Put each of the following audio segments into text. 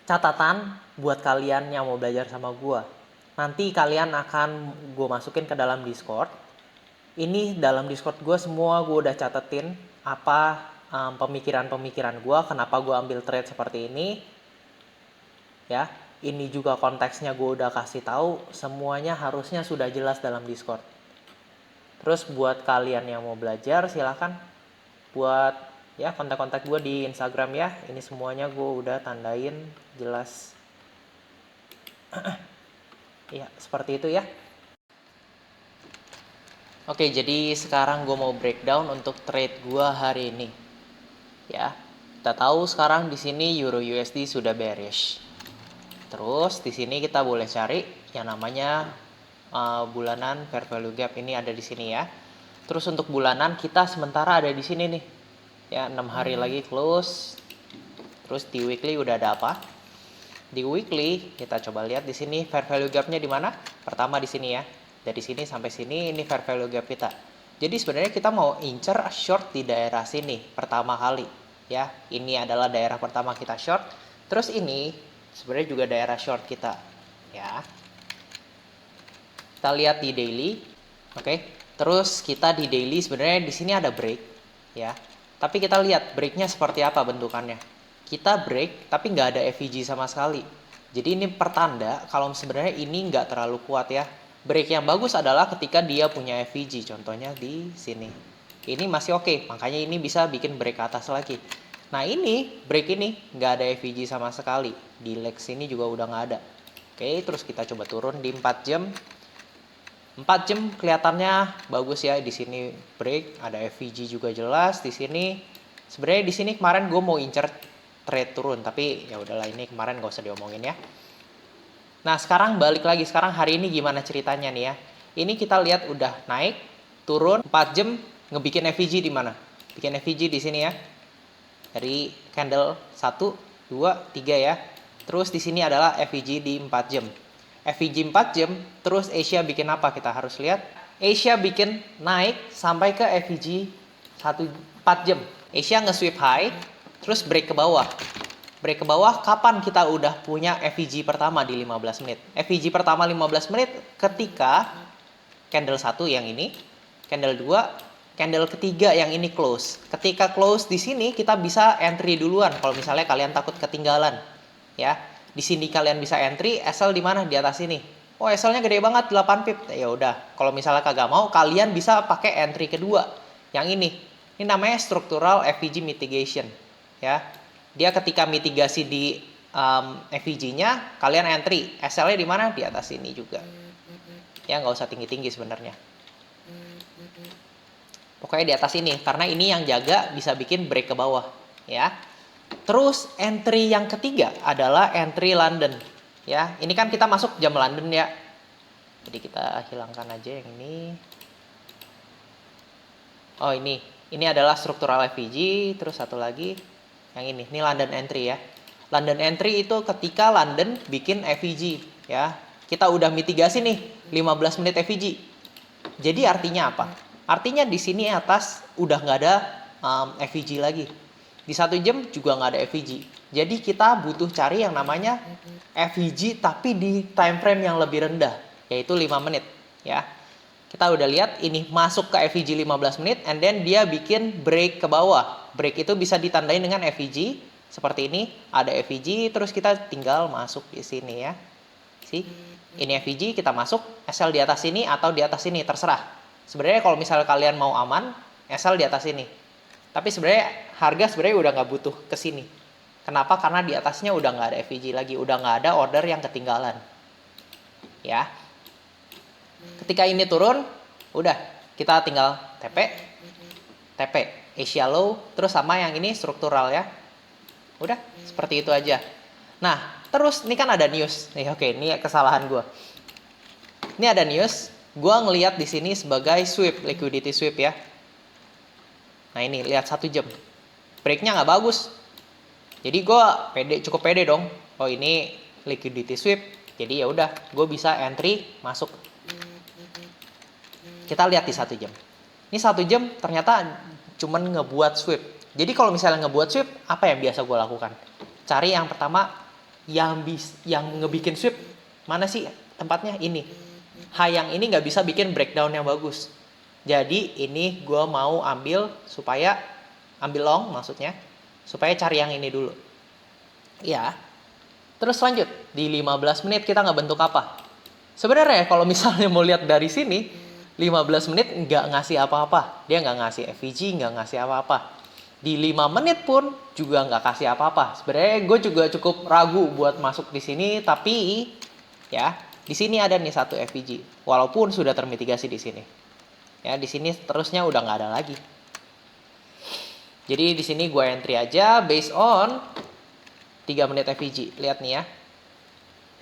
catatan buat kalian yang mau belajar sama gue. Nanti kalian akan gue masukin ke dalam Discord. Ini dalam Discord gue semua gue udah catetin apa pemikiran-pemikiran gue, kenapa gue ambil trade seperti ini. Ya, ini juga konteksnya gue udah kasih tahu, semuanya harusnya sudah jelas dalam Discord. Terus buat kalian yang mau belajar silahkan buat ya kontak-kontak gue di Instagram ya. Ini semuanya gue udah tandain jelas. Ya, seperti itu ya. Oke, jadi sekarang gue mau breakdown untuk trade gue hari ini. Ya, kita tahu sekarang di sini Euro USD sudah bearish. Terus di sini kita boleh cari yang namanya bulanan fair value gap, ini ada di sini ya. Terus untuk bulanan kita sementara ada di sini nih. Ya, 6 hari lagi close. Terus di weekly udah ada apa? Di weekly kita coba lihat di sini fair value gap-nya di mana? Pertama di sini ya. Dari sini sampai sini ini fair value gap kita. Jadi sebenarnya kita mau incer short di daerah sini pertama kali ya. Ini adalah daerah pertama kita short. Terus ini sebenarnya juga daerah short kita ya. Kita lihat di daily. Oke. Terus kita di daily sebenarnya di sini ada break ya. Tapi kita lihat breaknya seperti apa bentukannya. Kita break tapi nggak ada FVG sama sekali. Jadi ini pertanda kalau sebenarnya ini nggak terlalu kuat ya. Break yang bagus adalah ketika dia punya FVG, contohnya di sini. Ini masih oke, makanya ini bisa bikin break ke atas lagi. Nah ini, break ini nggak ada FVG sama sekali. Di leg sini juga udah nggak ada. Oke, terus kita coba turun di 4 jam. 4 jam kelihatannya bagus ya, di sini break, ada FVG juga jelas di sini. Sebenarnya di sini kemarin gue mau incer trade turun, tapi ya udahlah, ini kemarin gak usah diomongin ya. Nah, sekarang balik lagi. Sekarang hari ini gimana ceritanya nih ya? Ini kita lihat udah naik, turun 4 jam, ngebikin FVG di mana? Bikin FVG di sini ya. Dari candle 1, 2, 3 ya. Terus di sini adalah FVG di 4 jam. FVG 4 jam, terus Asia bikin apa? Kita harus lihat. Asia bikin naik sampai ke FVG 4 jam. Asia nge-sweep high, terus break ke bawah. Break ke bawah, kapan kita udah punya FVG pertama di 15 menit? FVG pertama 15 menit ketika candle 1 yang ini, candle 2, candle ketiga yang ini close. Ketika close di sini kita bisa entry duluan kalau misalnya kalian takut ketinggalan. Ya. Di sini kalian bisa entry, SL di mana? Di atas sini. Oh, SL-nya gede banget 8 pip. Ya udah, kalau misalnya kagak mau, kalian bisa pakai entry kedua. Yang ini. Ini namanya structural FVG mitigation. Ya. Dia ketika mitigasi di FVG-nya, kalian entry. SL-nya di mana? Di atas sini juga. Ya, nggak usah tinggi-tinggi sebenarnya. Pokoknya di atas ini, karena ini yang jaga bisa bikin break ke bawah. Ya. Terus entry yang ketiga adalah entry London. Ya, ini kan kita masuk jam London ya. Jadi kita hilangkan aja yang ini. Oh, ini adalah struktural FVG. Terus satu lagi yang ini London entry ya. London entry itu ketika London bikin FVG ya. Kita udah mitigasi nih 15 menit FVG. Jadi artinya apa? Artinya di sini atas udah nggak ada FVG lagi. Di 1 jam juga nggak ada FVG. Jadi kita butuh cari yang namanya FVG tapi di time frame yang lebih rendah, yaitu 5 menit ya. Kita udah lihat ini masuk ke FVG 15 menit and then dia bikin break ke bawah. Break itu bisa ditandain dengan FVG seperti ini, ada FVG terus kita tinggal masuk di sini ya. Ini FVG, kita masuk, SL di atas sini atau di atas sini terserah. Sebenarnya kalau misalnya kalian mau aman, SL di atas sini. Tapi sebenarnya harga sebenarnya udah nggak butuh ke sini. Kenapa? Karena di atasnya udah nggak ada FVG lagi, udah nggak ada order yang ketinggalan. Ya. Ketika ini turun, udah kita tinggal TP, Asia low, terus sama yang ini struktural ya. Udah, seperti itu aja. Nah, terus ini kan ada news. Nih, oke, ini kesalahan gue. Ini ada news, gue ngelihat di sini sebagai sweep, liquidity sweep ya. Nah ini lihat 1 jam, breaknya nggak bagus. Jadi gue cukup pede dong. Oh ini liquidity sweep, jadi ya udah, gue bisa entry masuk. Kita lihat di 1 jam. Ini 1 jam ternyata cuman ngebuat sweep. Jadi kalau misalnya ngebuat sweep, apa yang biasa gue lakukan? Cari yang pertama yang ngebikin sweep mana sih tempatnya ini. High yang ini nggak bisa bikin breakdown yang bagus. Jadi ini gue mau ambil long maksudnya, supaya cari yang ini dulu. Ya, terus lanjut. Di 15 menit kita nggak bentuk apa. Sebenarnya kalau misalnya mau lihat dari sini, 15 menit nggak ngasih apa-apa. Dia nggak ngasih FVG, nggak ngasih apa-apa. Di 5 menit pun juga nggak kasih apa-apa. Sebenarnya gue juga cukup ragu buat masuk di sini, tapi ya di sini ada nih satu FVG. Walaupun sudah termitigasi di sini. Ya di sini terusnya udah nggak ada lagi. Jadi di sini gue entry aja based on 3 menit FVG. Lihat nih ya.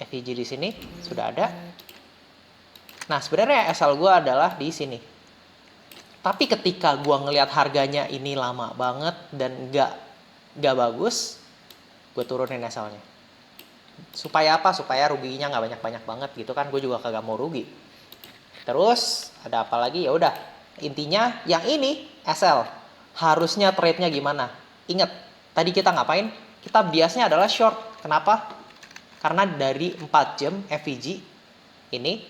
FVG di sini sudah ada. Nah, sebenarnya SL gue adalah di sini. Tapi ketika gue ngelihat harganya ini lama banget dan nggak bagus, gue turunin SL-nya. Supaya apa? Supaya ruginya nggak banyak-banyak banget gitu kan. Gue juga kagak mau rugi. Terus ada apa lagi? Ya udah. Intinya yang ini SL. Harusnya trade-nya gimana? Ingat, tadi kita ngapain? Kita biasanya adalah short. Kenapa? Karena dari 4 jam FVG ini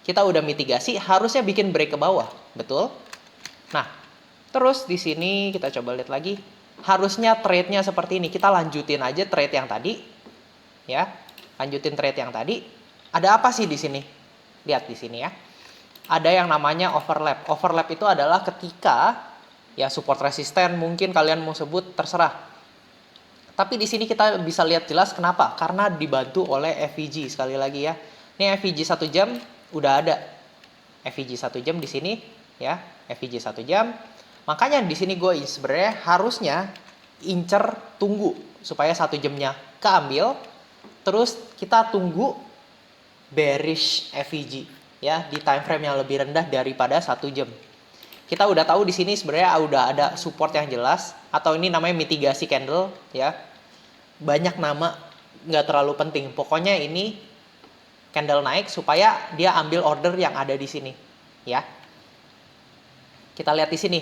kita udah mitigasi, harusnya bikin break ke bawah, betul? Nah, terus di sini kita coba lihat lagi, harusnya trade-nya seperti ini. Kita lanjutin aja trade yang tadi, ya, lanjutin trade yang tadi. Ada apa sih di sini? Lihat di sini ya. Ada yang namanya overlap. Overlap itu adalah ketika ya support resisten, mungkin kalian mau sebut terserah. Tapi di sini kita bisa lihat jelas kenapa? Karena dibantu oleh FVG sekali lagi ya. Ini FVG 1 jam udah ada. FVG 1 jam di sini ya, FVG 1 jam. Makanya di sini gue sebenarnya harusnya incer tunggu supaya 1 jamnya keambil. Terus kita tunggu bearish FVG ya di time frame yang lebih rendah daripada 1 jam. Kita udah tahu di sini sebenarnya udah ada support yang jelas, atau ini namanya mitigasi candle ya. Banyak nama, nggak terlalu penting. Pokoknya ini candle naik supaya dia ambil order yang ada di sini ya. Kita lihat di sini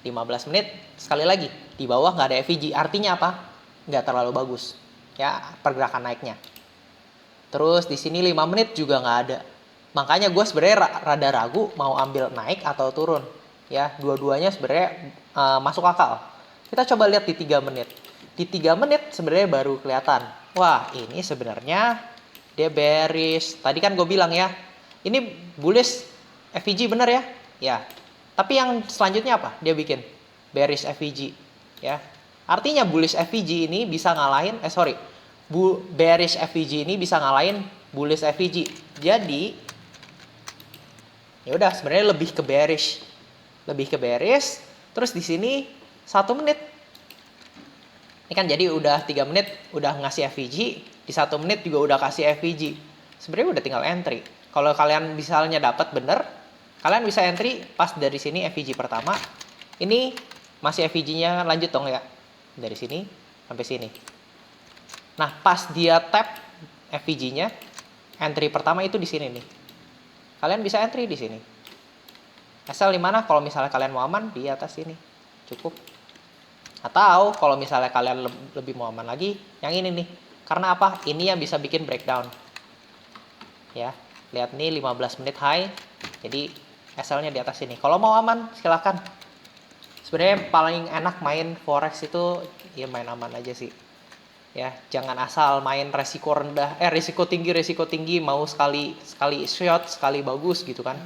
15 menit sekali lagi di bawah nggak ada FVG. Artinya apa? Nggak terlalu bagus ya pergerakan naiknya. Terus di sini 5 menit juga nggak ada. Makanya gue sebenarnya rada ragu mau ambil naik atau turun. Ya, dua-duanya sebenarnya masuk akal. Kita coba lihat di 3 menit. Di 3 menit sebenarnya baru kelihatan. Wah, ini sebenarnya dia bearish. Tadi kan gue bilang ya, ini bullish FVG bener ya? Ya. Tapi yang selanjutnya apa? Dia bikin bearish FVG. Ya. Artinya bullish FVG ini bisa ngalahin, bearish FVG ini bisa ngalahin bullish FVG. Jadi, ya udah sebenarnya lebih ke bearish. Terus di sini 1 menit. Ini kan jadi udah 3 menit udah ngasih FVG, di 1 menit juga udah kasih FVG. Sebenarnya udah tinggal entry. Kalau kalian misalnya dapat bener, kalian bisa entry pas dari sini FVG pertama. Ini masih FVG-nya lanjut dong ya. Dari sini sampai sini. Nah, pas dia tap FVG-nya, entry pertama itu di sini nih. Kalian bisa entry di sini. SL di mana? Kalau misalnya kalian mau aman di atas sini. Cukup. Atau kalau misalnya kalian lebih mau aman lagi, yang ini nih. Karena apa? Ini yang bisa bikin breakdown. Ya, lihat nih 15 menit high. Jadi SL-nya di atas sini. Kalau mau aman, silakan. Sebenarnya paling enak main forex itu ya main aman aja sih. Ya, jangan asal main resiko rendah, resiko tinggi, mau sekali short, sekali bagus gitu kan.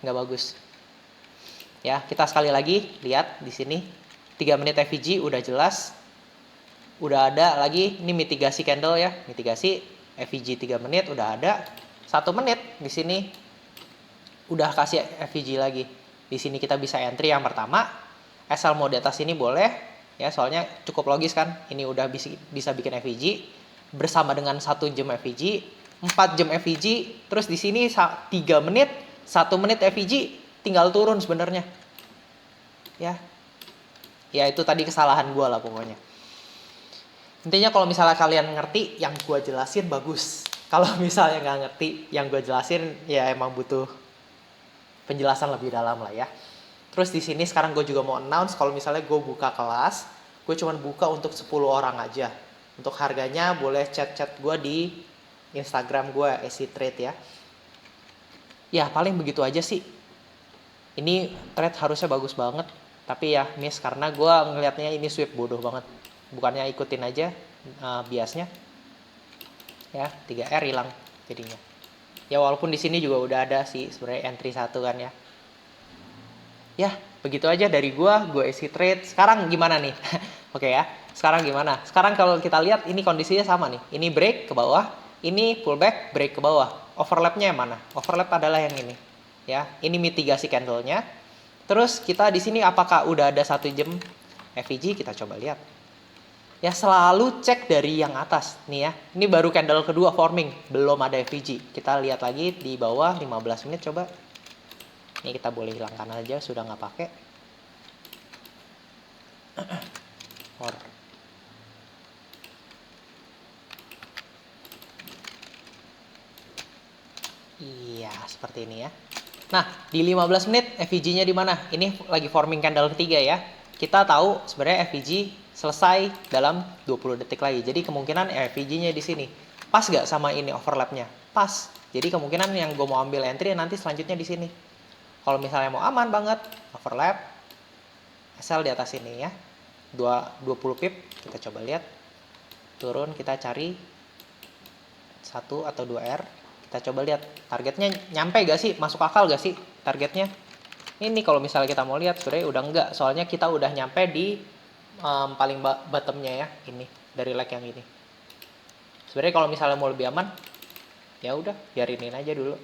Nggak bagus. Ya, kita sekali lagi lihat di sini 3 menit FVG udah jelas. Udah ada lagi ini mitigasi candle ya, mitigasi FVG 3 menit udah ada. 1 menit di sini udah kasih FVG lagi. Di sini kita bisa entry yang pertama. SL mau di atas ini boleh ya, soalnya cukup logis kan. Ini udah bisa bikin FVG bersama dengan 1 jam FVG, 4 jam FVG, terus di sini 3 menit, 1 menit FVG tinggal turun sebenarnya. Ya itu tadi kesalahan gue lah pokoknya. Intinya kalau misalnya kalian ngerti yang gue jelasin bagus. Kalau misalnya nggak ngerti yang gue jelasin, ya emang butuh penjelasan lebih dalam lah ya. Terus di sini sekarang gue juga mau announce kalau misalnya gue buka kelas, gue cuma buka untuk 10 orang aja. Untuk harganya boleh chat-chat gue di Instagram gue, SC Trade ya. Ya paling begitu aja sih. Ini trade harusnya bagus banget, tapi ya miss karena gue ngelihatnya ini sweep bodoh banget. Bukannya ikutin aja biasnya. Ya 3R hilang jadinya. Ya walaupun di sini juga udah ada sih sebenarnya entry 1 kan ya. Ya, begitu aja dari gua SC Trade. Sekarang gimana nih? Oke ya. Sekarang gimana? Sekarang kalau kita lihat ini kondisinya sama nih. Ini break ke bawah, ini pullback, break ke bawah. Overlapnya yang mana? Overlap adalah yang ini. Ya, ini mitigasi candle-nya. Terus kita di sini apakah udah ada 1 jam FVG? Kita coba lihat. Ya selalu cek dari yang atas nih ya. Ini baru candle kedua forming, belum ada FVG. Kita lihat lagi di bawah 15 menit coba. Ini kita boleh hilangkan aja, sudah nggak pakai. Iya, seperti ini ya. Nah, di 15 menit FVG-nya di mana? Ini lagi forming candle ketiga ya. Kita tahu sebenarnya FVG selesai dalam 20 detik lagi. Jadi kemungkinan FVG-nya di sini. Pas nggak sama ini overlap-nya? Pas. Jadi kemungkinan yang gue mau ambil entry nanti selanjutnya di sini. Kalau misalnya mau aman banget, overlap, sell di atas ini ya. 20 pip, kita coba lihat. Turun, kita cari 1 atau 2R. Kita coba lihat, targetnya nyampe gak sih? Masuk akal gak sih targetnya? Ini kalau misalnya kita mau lihat, sebenarnya udah enggak. Soalnya kita udah nyampe di paling bottomnya ya, ini. Dari leg yang ini. Sebenarnya kalau misalnya mau lebih aman, ya udah, biarinin aja dulu.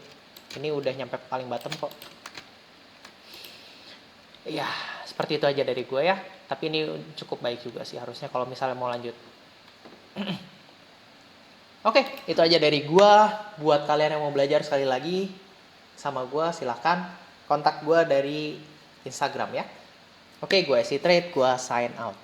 Ini udah nyampe paling bottom kok. Ya, seperti itu aja dari gue ya. Tapi ini cukup baik juga sih harusnya kalau misalnya mau lanjut. Oke, itu aja dari gue. Buat kalian yang mau belajar sekali lagi sama gue, silahkan kontak gue dari Instagram ya. Oke, gue SC Trade, gue sign out.